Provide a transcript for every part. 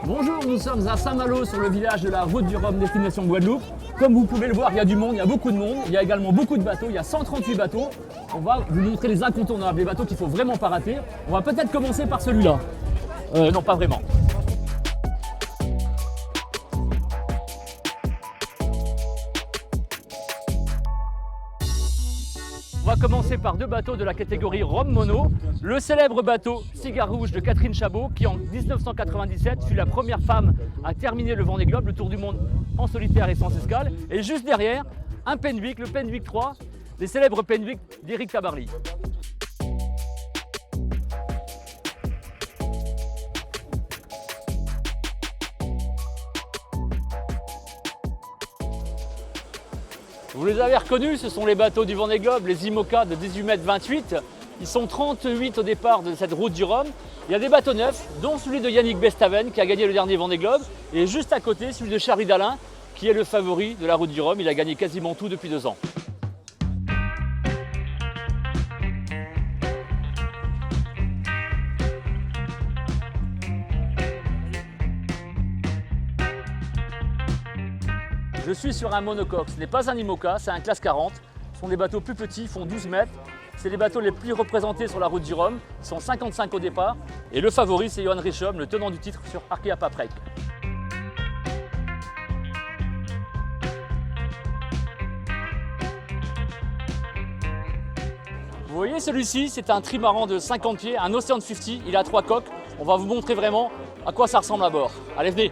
Bonjour, nous sommes à Saint-Malo sur le village de la route du Rhum destination Guadeloupe. Comme vous pouvez le voir, il y a du monde, il y a beaucoup de monde, il y a également beaucoup de bateaux, il y a 138 bateaux. On va vous montrer les incontournables, les bateaux qu'il ne faut vraiment pas rater. On va peut-être commencer par celui-là. Non, pas vraiment. On va commencer par deux bateaux de la catégorie Rhum Mono. Le célèbre bateau Cigare Rouge de Catherine Chabot, qui en 1997 fut la première femme à terminer le Vendée Globe, le tour du monde en solitaire et sans escale. Et juste derrière, un Penwick, le Penwick 3, les célèbres Penwick d'Éric Tabarly. Vous les avez reconnus, ce sont les bateaux du Vendée Globe, les IMOCA de 18 m 28. Ils sont 38 au départ de cette route du Rhum. Il y a des bateaux neufs, dont celui de Yannick Bestaven qui a gagné le dernier Vendée Globe. Et juste à côté, celui de Charly Dalin qui est le favori de la route du Rhum. Il a gagné quasiment tout depuis 2 ans. Je suis sur un monocoque, ce n'est pas un IMOCA, c'est un classe 40. Ce sont des bateaux plus petits, ils font 12 mètres. C'est les bateaux les plus représentés sur la route du Rhum. Ils sont 55 au départ. Et le favori, c'est Johan Richomme, le tenant du titre sur Arkea Paprec. Vous voyez celui-ci, c'est un trimaran de 50 pieds, un Ocean 50. Il a 3 coques. On va vous montrer vraiment à quoi ça ressemble à bord. Allez, venez.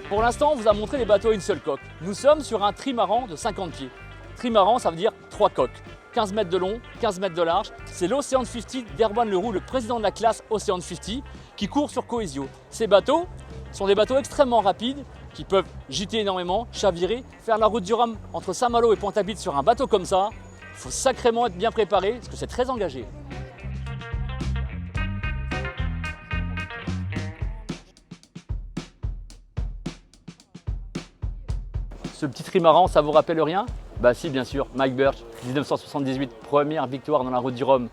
Pour l'instant, on vous a montré les bateaux à une seule coque. Nous sommes sur un trimaran de 50 pieds. Trimaran, ça veut dire 3 coques. 15 mètres de long, 15 mètres de large. C'est l'Ocean 50 d'Erwan Leroux, le président de la classe Ocean 50, qui court sur Coesio. Ces bateaux sont des bateaux extrêmement rapides, qui peuvent gîter énormément, chavirer. Faire la route du Rhum entre Saint-Malo et Pointe-à-Pitre sur un bateau comme ça, il faut sacrément être bien préparé, parce que c'est très engagé. Ce petit trimaran, ça vous rappelle rien? Bah si, bien sûr, Mike Birch, 1978, première victoire dans la route du Rhum.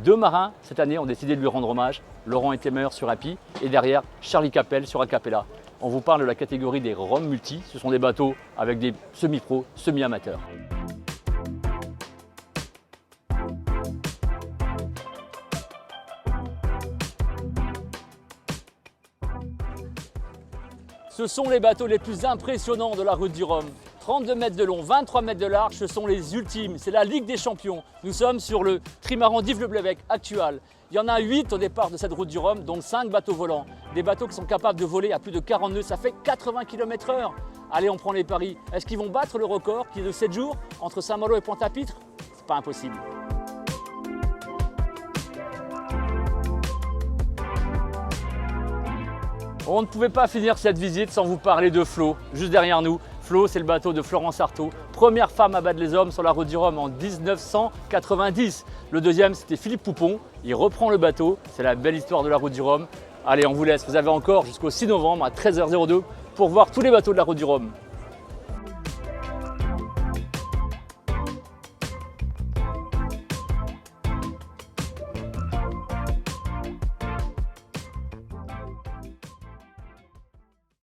2 marins, cette année, ont décidé de lui rendre hommage. Laurent Ettemer sur Happy et derrière, Charlie Capel sur Acapella. On vous parle de la catégorie des Rhum Multi. Ce sont des bateaux avec des semi-pros, semi-amateurs. Ce sont les bateaux les plus impressionnants de la route du Rhum. 32 mètres de long, 23 mètres de large, ce sont les ultimes. C'est la Ligue des champions. Nous sommes sur le trimaran d'Yves Le Blévesque actuel. Il y en a 8 au départ de cette route du Rhum, donc 5 bateaux volants. Des bateaux qui sont capables de voler à plus de 40 nœuds, ça fait 80 km/h. Allez, on prend les paris. Est-ce qu'ils vont battre le record qui est de 7 jours entre Saint-Malo et Pointe-à-Pitre? C'est pas impossible. On ne pouvait pas finir cette visite sans vous parler de Flo, juste derrière nous. Flo, c'est le bateau de Florence Artaud, première femme à battre les hommes sur la route du Rhum en 1990. Le deuxième, c'était Philippe Poupon. Il reprend le bateau, c'est la belle histoire de la route du Rhum. Allez, on vous laisse, vous avez encore jusqu'au 6 novembre à 13h02 pour voir tous les bateaux de la route du Rhum.